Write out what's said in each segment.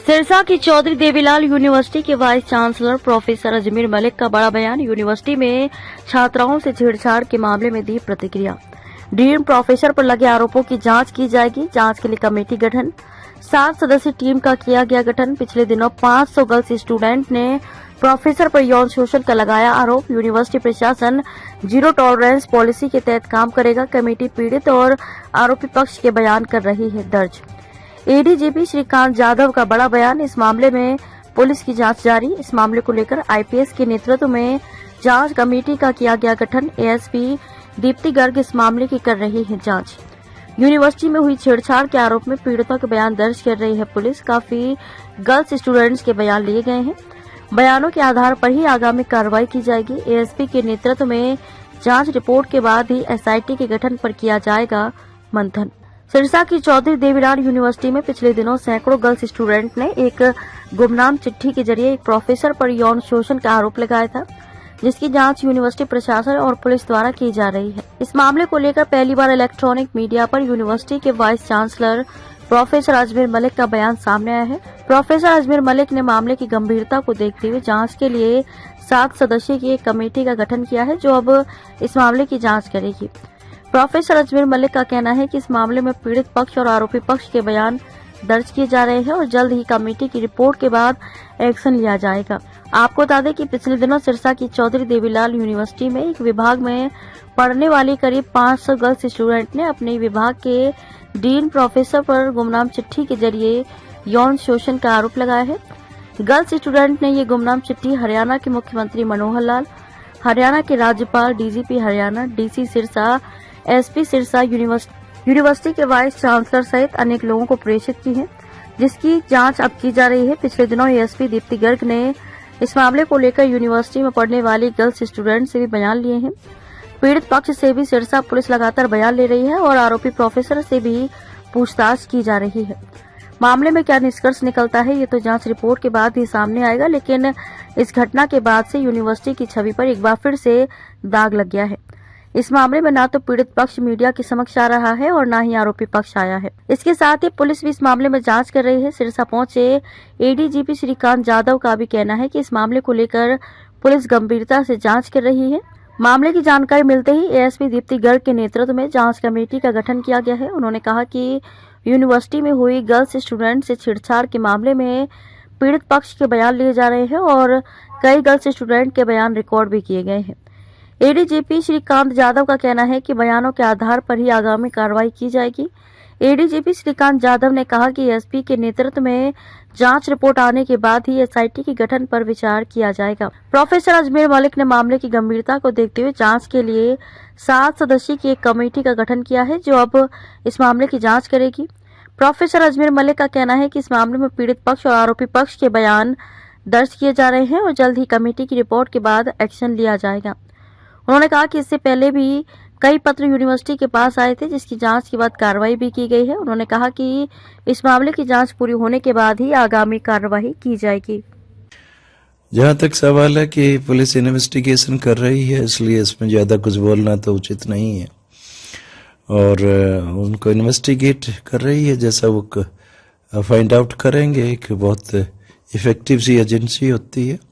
सिरसा की चौधरी देवीलाल यूनिवर्सिटी के vice chancellor professor Ajmer Malik का बड़ा बयान। यूनिवर्सिटी में छात्राओं से छेड़छाड़ के मामले में दी प्रतिक्रिया। डीन प्रोफेसर पर लगे आरोपों की जांच की जाएगी। जांच के लिए कमेटी गठन। 7 सदस्यीय टीम का किया गया गठन। पिछले दिनों 500 गर्ल्स स्टूडेंट ने प्रोफेसर पर यौन शोषण का लगाया आरोप। यूनिवर्सिटी प्रशासन जीरो टॉलरेंस पॉलिसी के तहत काम करेगा। कमेटी पीड़ित और आरोपी पक्ष के बयान कर रही है दर्ज। एडीजीपी श्रीकांत यादव का बड़ा बयान। इस मामले में पुलिस की जांच जारी। इस मामले को लेकर आईपीएस के नेतृत्व में जांच कमेटी का किया गया गठन। एएसपी दीप्ति गर्ग इस मामले की कर रही है जांच। यूनिवर्सिटी में हुई छेड़छाड़ के आरोप में पीड़ितों के बयान दर्ज कर रही है पुलिस। काफी गर्ल्स स्टूडेंट्स के बयान लिए गए हैं। बयानों के आधार पर ही आगामी कार्रवाई की जाएगी। एएसपी के नेतृत्व में जांच रिपोर्ट के बाद ही एसआईटी के गठन पर किया जाएगा मंथन। सिरसा की चौधरी देवीलाल यूनिवर्सिटी में पिछले दिनों सैकड़ों गर्ल्स स्टूडेंट ने एक गुमनाम चिट्ठी के जरिए एक प्रोफेसर पर यौन शोषण का आरोप लगाया था, जिसकी जांच यूनिवर्सिटी प्रशासन और पुलिस द्वारा की जा रही है। इस मामले को लेकर पहली बार इलेक्ट्रॉनिक मीडिया पर यूनिवर्सिटी के vice chancellor professor Ajmer Malik का बयान सामने आया है। प्रोफेसर अजमेर मलिक ने मामले की गंभीरता को देखते हुए जांच के लिए 7 सदस्यीय की एक कमेटी का गठन किया है, जो अब इस मामले की जांच करेगी। प्रोफेसर अजमेर मलिक का कहना है कि इस मामले में पीड़ित पक्ष और आरोपी पक्ष के बयान दर्ज किए जा रहे हैं और जल्द ही कमेटी की रिपोर्ट के बाद एक्शन लिया जाएगा। आपको बता दें कि पिछले दिनों सिरसा की चौधरी देवीलाल यूनिवर्सिटी में एक विभाग में पढ़ने वाली करीब 500 गर्ल्स स्टूडेंट ने अपने विभाग के डीन प्रोफेसर पर गुमनाम चिट्ठी के जरिए यौन शोषण का आरोप लगाया है। गर्ल्स स्टूडेंट ने ये गुमनाम चिट्ठी हरियाणा के मुख्यमंत्री मनोहर लाल, हरियाणा के राज्यपाल, DGP Haryana, DC Sirsa, SP Sirsa, university के वाइस चांसलर सहित अनेक लोगों को प्रेषित की है, जिसकी जांच अब की जा रही है। पिछले दिनों एएसपी दीप्ति गर्ग ने इस मामले को लेकर यूनिवर्सिटी में पढ़ने वाली गर्ल्स स्टूडेंट से भी बयान लिए हैं। पीड़ित पक्ष से भी सिरसा पुलिस लगातार बयान ले रही है और आरोपी प्रोफेसर से भी पूछताछ की जा रही है। मामले में क्या निष्कर्ष निकलता है, ये तो जांच रिपोर्ट के बाद ही सामने आएगा, लेकिन इस घटना के बाद से यूनिवर्सिटी की छवि पर एक बार फिर से दाग लग गया है। इस मामले में ना तो पीड़ित पक्ष मीडिया के समक्ष आ रहा है और ना ही आरोपी पक्ष आया है। इसके साथ ही पुलिस भी इस मामले में जांच कर रही है। सिरसा पहुंचे एडीजीपी श्रीकांत यादव का भी कहना है कि इस मामले को लेकर पुलिस गंभीरता से जांच कर रही है। मामले की जानकारी मिलते ही एएसपी दीप्ति गर्ग के नेतृत्व में जांच कमेटी का गठन किया गया है। उन्होंने कहा कि यूनिवर्सिटी में हुई गर्ल्स स्टूडेंट से छेड़छाड़ के मामले में पीड़ित पक्ष के बयान लिए जा रहे हैं और कई गर्ल्स स्टूडेंट के बयान रिकॉर्ड भी किए गए हैं। एडीजीपी श्रीकांत यादव का कहना है कि बयानों के आधार पर ही आगामी कार्रवाई की जाएगी। एडीजीपी श्रीकांत यादव ने कहा कि एसपी के नेतृत्व में जांच रिपोर्ट आने के बाद ही एसआईटी के गठन पर विचार किया जाएगा। प्रोफेसर अजमेर मलिक ने मामले की गंभीरता को देखते हुए जांच के लिए 7 सदस्यीय की एक कमेटी का गठन किया है, जो अब इस मामले की जांच करेगी। प्रोफेसर अजमेर मलिक का कहना है कि इस मामले में पीड़ित पक्ष और आरोपी पक्ष के बयान दर्ज किए जा रहे हैं और जल्द ही कमेटी की रिपोर्ट के बाद एक्शन लिया जाएगा। उन्होंने कहा कि इससे पहले भी कई पत्र यूनिवर्सिटी के पास आए थे, जिसकी जांच के बाद कार्रवाई भी की गई है। उन्होंने कहा कि इस मामले की जांच पूरी होने के बाद ही आगामी कार्रवाई की जाएगी। जहां तक सवाल है कि पुलिस इन्वेस्टिगेशन कर रही है, इसलिए इसमें ज्यादा कुछ बोलना तो उचित नहीं है और उनको इन्वेस्टिगेट कर रही है। जैसा वो फाइंड आउट करेंगे, एक बहुत इफेक्टिव सी एजेंसी होती है।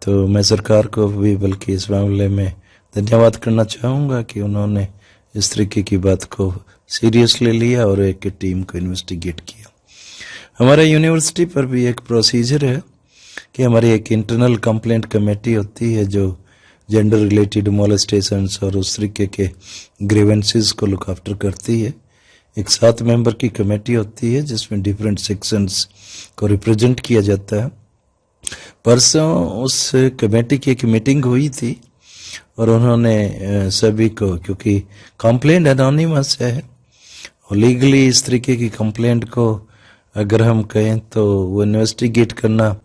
तो मैं सरकार को भी बल्कि इस मामले में धन्यवाद करना चाहूँगा कि उन्होंने इस तरीके की बात को सीरियसली लिया और एक टीम को इन्वेस्टिगेट किया। हमारे यूनिवर्सिटी पर भी एक प्रोसीजर है कि हमारी एक इंटरनल कंप्लेंट कमेटी होती है जो जेंडर रिलेटेड मोलेस्टेशंस और उस तरीके के ग्रीवेंसेस को लुक आफ्टर करती है। एक 7 मेंबर की कमेटी होती है जिसमें डिफरेंट सेक्शंस को रिप्रेजेंट किया जाता है। परसों उस कमेटी की एक मीटिंग हुई थी और उन्होंने सभी को, क्योंकि कंप्लेंट एनोनिमस है और लीगली इस तरीके की कंप्लेंट को अगर हम कहें तो वो इन्वेस्टिगेट करना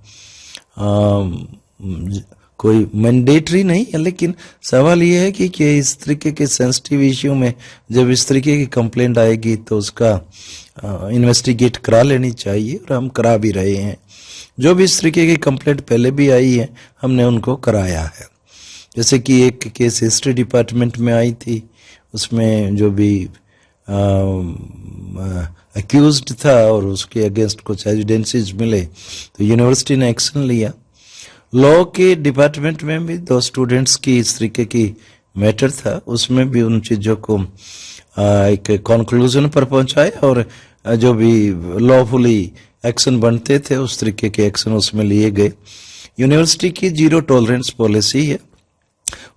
कोई मैंडेटरी नहीं है, लेकिन सवाल ये है कि इस तरीके के सेंसिटिव इश्यू में जब इस तरीके की कंप्लेंट आएगी तो उसका इन्वेस्टिगेट करा लेनी चाहिए और हम करा भी रहे हैं। जो भी इस तरीके की कंप्लेंट पहले भी आई है हमने उनको कराया है। जैसे कि एक केस हिस्ट्री डिपार्टमेंट में आई थी, उसमें जो भी एक्यूज्ड था और उसके अगेंस्ट कुछ एविडेंसेस मिले तो यूनिवर्सिटी ने एक्शन लिया। लॉ के डिपार्टमेंट में भी 2 स्टूडेंट्स की इस तरीके की मैटर था, उसमें भी उन चीजों को एक कंक्लूजन पर पहुंचाया और जो भी लॉफुली एक्शन बनते थे उस तरीके के एक्शन उसमें लिए गए। यूनिवर्सिटी की 0 टॉलरेंस पॉलिसी है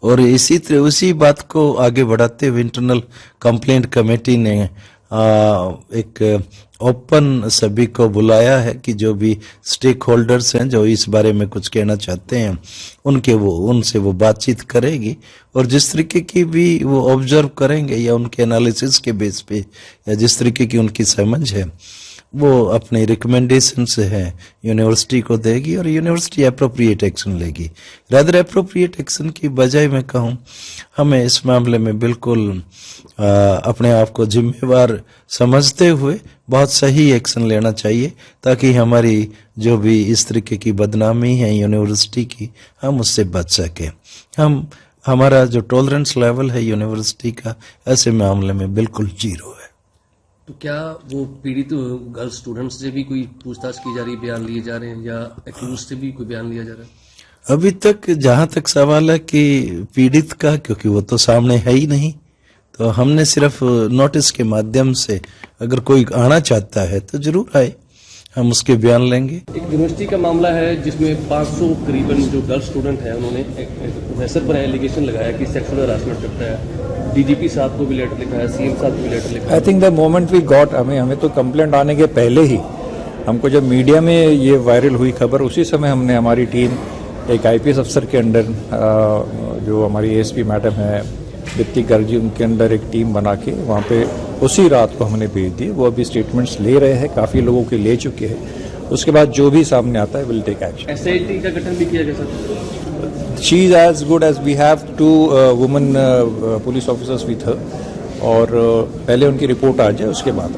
और उसी बात को आगे बढ़ाते हुए इंटरनल कंप्लेंट कमेटी ने एक ओपन सभी को बुलाया है कि जो भी स्टेक होल्डर्स हैं जो इस बारे में कुछ कहना चाहते हैं उनसे वो बातचीत करेगी और जिस तरीके की भी वो ऑब्जर्व करेंगे या उनके एनालिसिस के बेस पे या जिस तरीके की उनकी समझ है वो अपनी रिकमेंडेशन से है यूनिवर्सिटी को देगी और यूनिवर्सिटी अप्रोप्रिएट एक्शन लेगी। रादर अप्रोप्रिएट एक्शन की बजाय मैं कहूँ हमें इस मामले में बिल्कुल अपने आप को जिम्मेवार समझते हुए बहुत सही एक्शन लेना चाहिए ताकि हमारी जो भी इस तरीके की बदनामी है यूनिवर्सिटी की हम उससे बच सके। हमारा जो टॉलरेंस लेवल है यूनिवर्सिटी का ऐसे मामले में बिल्कुल 0 है। तो क्या वो पीड़ित गर्ल्स स्टूडेंट्स से भी कोई पूछताछ की जा रही, बयान लिए जा रहे हैं या एक्यूज से भी कोई बयान लिया जा रहा है? अभी तक जहां तक सवाल है कि पीड़ित का, क्योंकि वो तो सामने है ही नहीं, तो हमने सिर्फ नोटिस के माध्यम से अगर कोई आना चाहता है तो जरूर आए, हम उसके बयान लेंगे। एक यूनिवर्सिटी का मामला है जिसमें 500 करीबन जो गर्ल्स स्टूडेंट हैं उन्होंने प्रोफेसर पर एलिगेशन लगाया कि सेक्सुअल हरासमेंट करता है। डीजीपी साहब को भी लेटर लिखा है, सीएम साहब को भी लेटर लिखा है। I think the moment we got, हमें तो कंप्लेंट आने के पहले ही हमको जब मीडिया में ये वायरल हुई खबर उसी समय हमने हमारी टीम एक आईपीएस अफसर के अंडर जो हमारी एएसपी मैडम है दीप्ति गर्ग जी, उनके अंडर एक टीम बना के वहाँ पे उसी रात को हमने भेज दी। वो अभी स्टेटमेंट्स ले रहे हैं, काफ़ी लोगों के ले चुके हैं। उसके बाद जो भी सामने आता है विल टेक एक्शन। एसआईटी का गठन भी किया गया sir. She is as good as we have 2 women police officers with her और पहले उनकी रिपोर्ट आ जाए उसके बाद